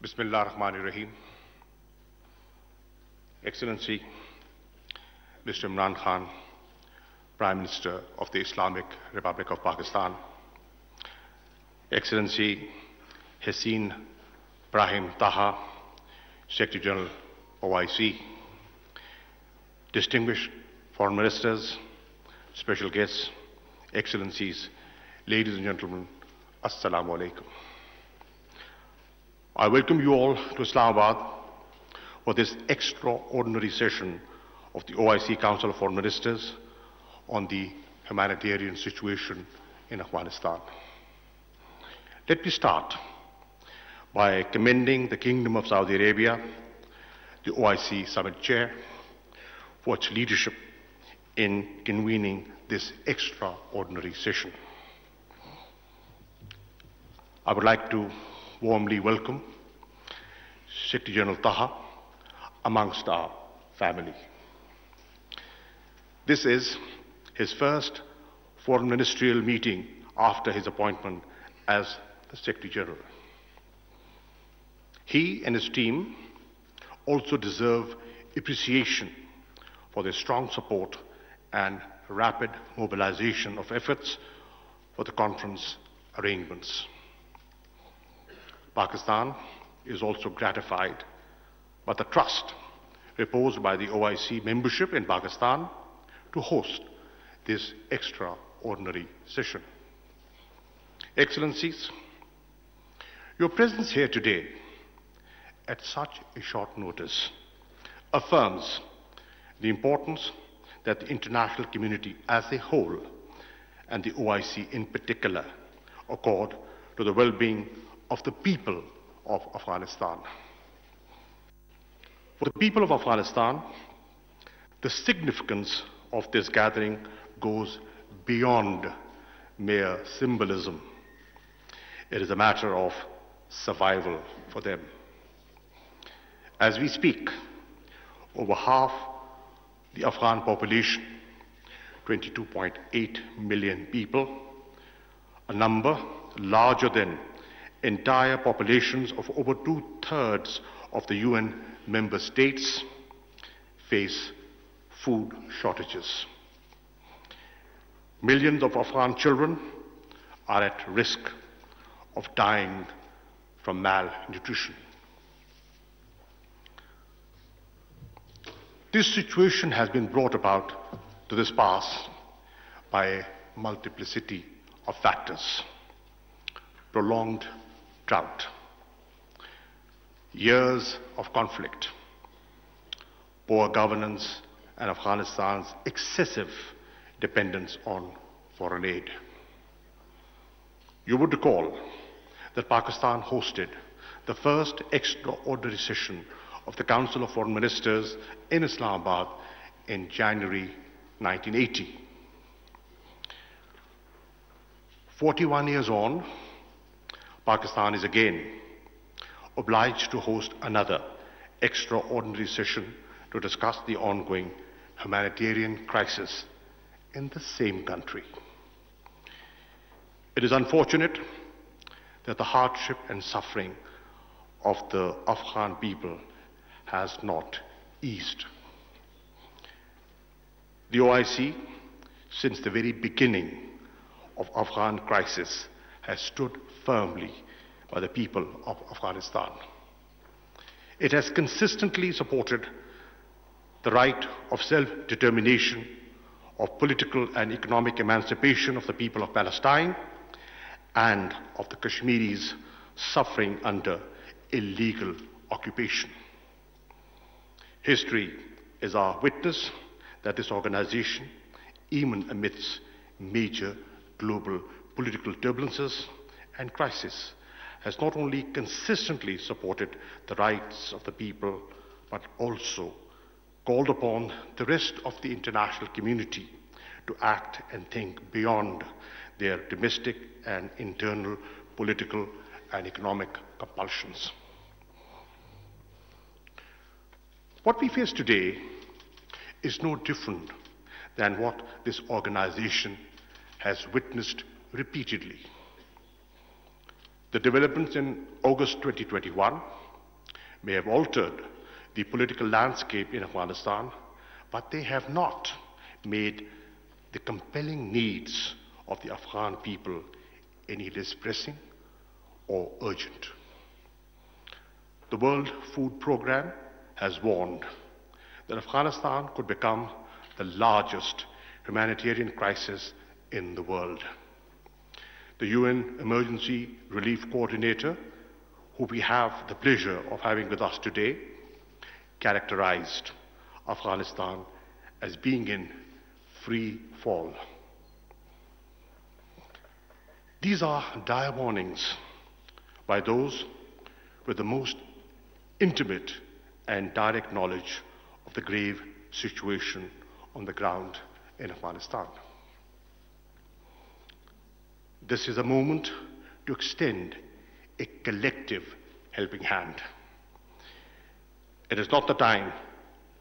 Bismillah ar-Rahman ar-Rahim. Excellency, Mr. Imran Khan, Prime Minister of the Islamic Republic of Pakistan, Excellency Hossein Brahim Taha, Secretary General OIC, distinguished foreign ministers, special guests, Excellencies, ladies and gentlemen, Assalamu alaikum. I welcome you all to Islamabad for this extraordinary session of the OIC Council of Foreign Ministers on the humanitarian situation in Afghanistan. Let me start by commending the Kingdom of Saudi Arabia, the OIC Summit Chair, for its leadership in convening this extraordinary session. I would like to warmly welcome Secretary General Taha amongst our family. This is his first foreign ministerial meeting after his appointment as the Secretary General. He and his team also deserve appreciation for their strong support and rapid mobilization of efforts for the conference arrangements. Pakistan is also gratified by the trust reposed by the OIC membership in Pakistan to host this extraordinary session. Excellencies, your presence here today at such a short notice affirms the importance that the international community as a whole and the OIC in particular accord to the well-being of the people of Afghanistan. For the people of Afghanistan, the significance of this gathering goes beyond mere symbolism. It is a matter of survival for them. As we speak, over half the Afghan population, 22.8 million people, a number larger than entire populations of over 2/3 of the UN member states, face food shortages. Millions of Afghan children are at risk of dying from malnutrition. This situation has been brought about to this pass by a multiplicity of factors. Prolonged drought, years of conflict, poor governance, and Afghanistan's excessive dependence on foreign aid. You would recall that Pakistan hosted the first extraordinary session of the Council of Foreign Ministers in Islamabad in January 1980. 41 years on, Pakistan is again obliged to host another extraordinary session to discuss the ongoing humanitarian crisis in the same country. It is unfortunate that the hardship and suffering of the Afghan people has not eased. The OIC, since the very beginning of Afghan crisis, has stood firmly by the people of Afghanistan. It has consistently supported the right of self-determination, of political and economic emancipation of the people of Palestine and of the Kashmiris suffering under illegal occupation. History is our witness that this organization, even amidst major global political turbulences and crisis, has not only consistently supported the rights of the people, but also called upon the rest of the international community to act and think beyond their domestic and internal political and economic compulsions. What we face today is no different than what this organization has witnessed repeatedly. The developments in August 2021 may have altered the political landscape in Afghanistan, but they have not made the compelling needs of the Afghan people any less pressing or urgent. The World Food Programme has warned that Afghanistan could become the largest humanitarian crisis in the world. The UN Emergency Relief Coordinator, who we have the pleasure of having with us today, characterized Afghanistan as being in free fall. These are dire warnings by those with the most intimate and direct knowledge of the grave situation on the ground in Afghanistan. This is a moment to extend a collective helping hand. It is not the time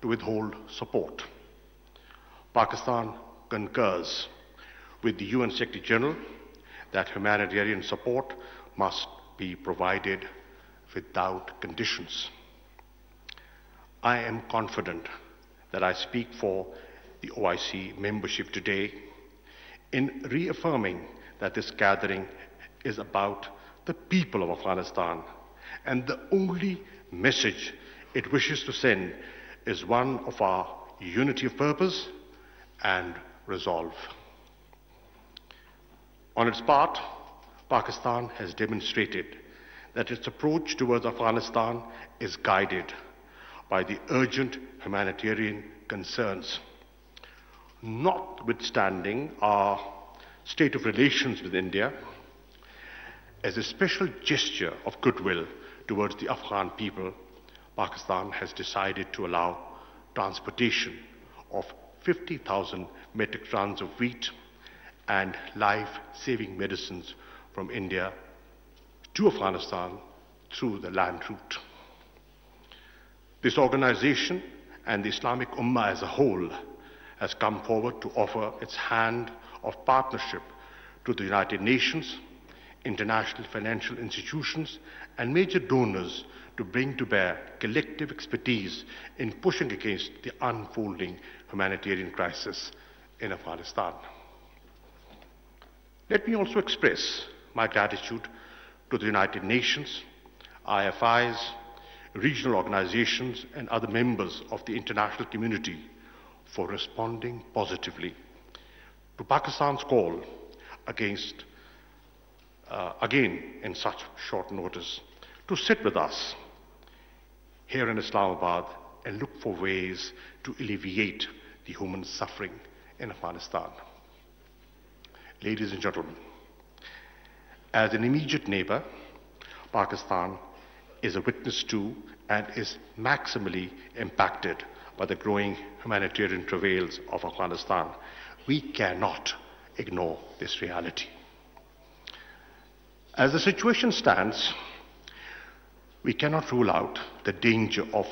to withhold support. Pakistan concurs with the UN Secretary General that humanitarian support must be provided without conditions. I am confident that I speak for the OIC membership today in reaffirming that this gathering is about the people of Afghanistan, and the only message it wishes to send is one of our unity of purpose and resolve. On its part, Pakistan has demonstrated that its approach towards Afghanistan is guided by the urgent humanitarian concerns. Notwithstanding our state of relations with India, as a special gesture of goodwill towards the Afghan people, Pakistan has decided to allow transportation of 50,000 metric tons of wheat and life-saving medicines from India to Afghanistan through the land route. This organization and the Islamic Ummah as a whole has come forward to offer its hand of partnership to the United Nations, international financial institutions, and major donors to bring to bear collective expertise in pushing against the unfolding humanitarian crisis in Afghanistan. Let me also express my gratitude to the United Nations, IFIs, regional organizations, and other members of the international community for responding positively to Pakistan's call again in such short notice, to sit with us here in Islamabad and look for ways to alleviate the human suffering in Afghanistan. Ladies and gentlemen, as an immediate neighbor, Pakistan is a witness to and is maximally impacted by the growing humanitarian travails of Afghanistan. We cannot ignore this reality. As the situation stands, we cannot rule out the danger of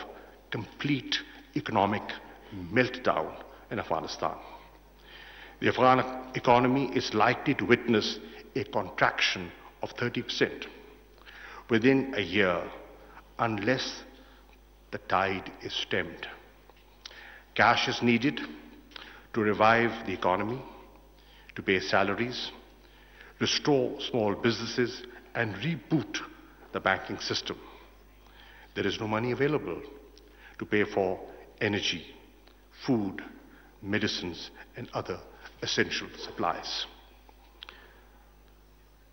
complete economic meltdown in Afghanistan. The Afghan economy is likely to witness a contraction of 30% within a year unless the tide is stemmed. Cash is needed to revive the economy, to pay salaries, restore small businesses, and reboot the banking system. There is no money available to pay for energy, food, medicines, and other essential supplies.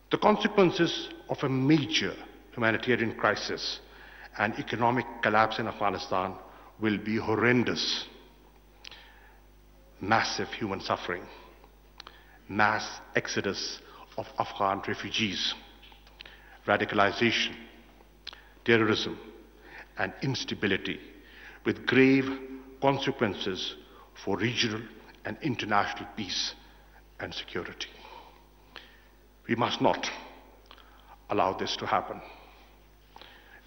The consequences of a major humanitarian crisis and economic collapse in Afghanistan will be horrendous. Massive human suffering, mass exodus of Afghan refugees, radicalization, terrorism, and instability, with grave consequences for regional and international peace and security. We must not allow this to happen.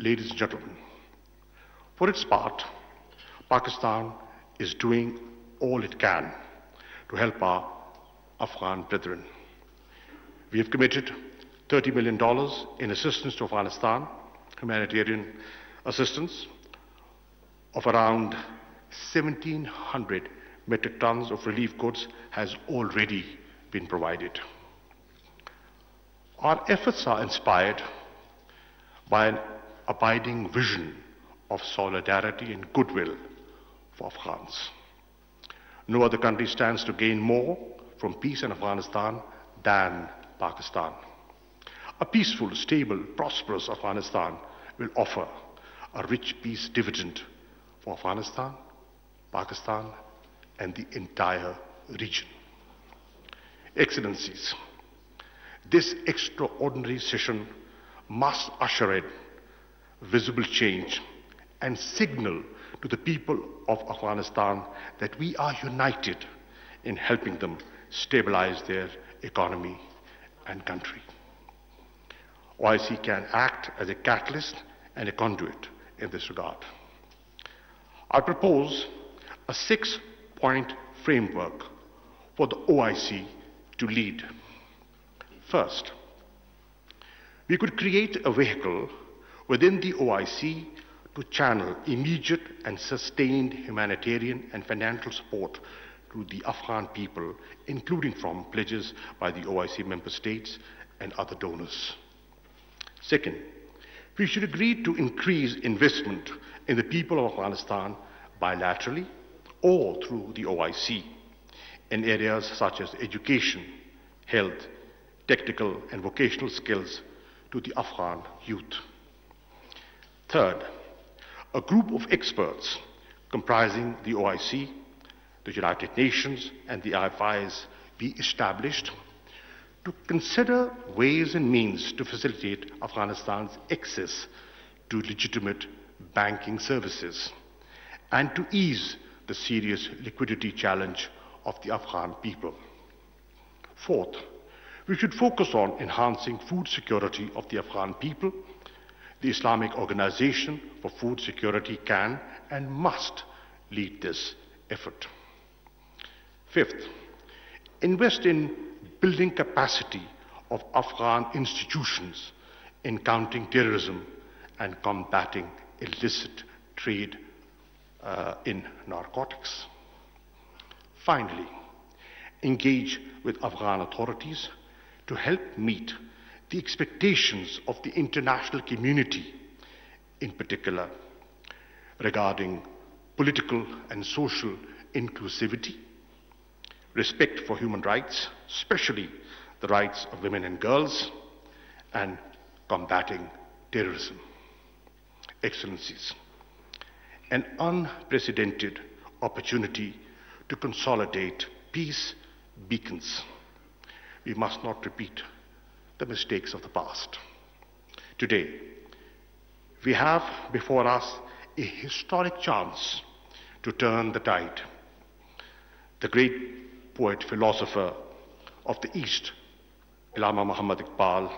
Ladies and gentlemen, for its part, Pakistan is doing all it can to help our Afghan brethren. We have committed $30 million in assistance to Afghanistan, humanitarian Assistance of around 1,700 metric tons of relief goods has already been provided. Our efforts are inspired by an abiding vision of solidarity and goodwill for Afghans. No other country stands to gain more from peace in Afghanistan than Pakistan. A peaceful, stable, prosperous Afghanistan will offer a rich peace dividend for Afghanistan, Pakistan, and the entire region. Excellencies, this extraordinary session must usher in visible change and signal to the people of Afghanistan that we are united in helping them stabilize their economy and country. OIC can act as a catalyst and a conduit in this regard. I propose a 6-point framework for the OIC to lead. First, we could create a vehicle within the OIC to channel immediate and sustained humanitarian and financial support to the Afghan people, including from pledges by the OIC member states and other donors. Second, we should agree to increase investment in the people of Afghanistan bilaterally or through the OIC in areas such as education, health, technical and vocational skills to the Afghan youth. Third, a group of experts comprising the OIC, the United Nations and the IFIs be established to consider ways and means to facilitate Afghanistan's access to legitimate banking services and to ease the serious liquidity challenge of the Afghan people. Fourth, we should focus on enhancing food security of the Afghan people. The Islamic Organization for Food Security can and must lead this effort. Fifth, invest in building capacity of Afghan institutions in countering terrorism and combating illicit trade in narcotics. Finally, engage with Afghan authorities to help meet the expectations of the international community, in particular regarding political and social inclusivity, respect for human rights, especially the rights of women and girls, and combating terrorism. Excellencies, an unprecedented opportunity to consolidate peace beacons. We must not repeat the mistakes of the past. Today, we have before us a historic chance to turn the tide. The great poet-philosopher of the East, Allama Muhammad Iqbal,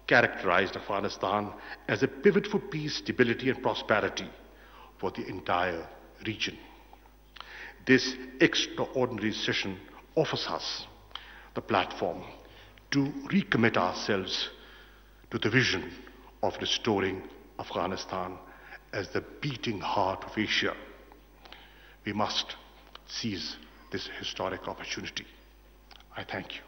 characterized Afghanistan as a pivot for peace, stability, and prosperity for the entire region. This extraordinary session offers us the platform to recommit ourselves to the vision of restoring Afghanistan as the beating heart of Asia. We must seize this historic opportunity. I thank you.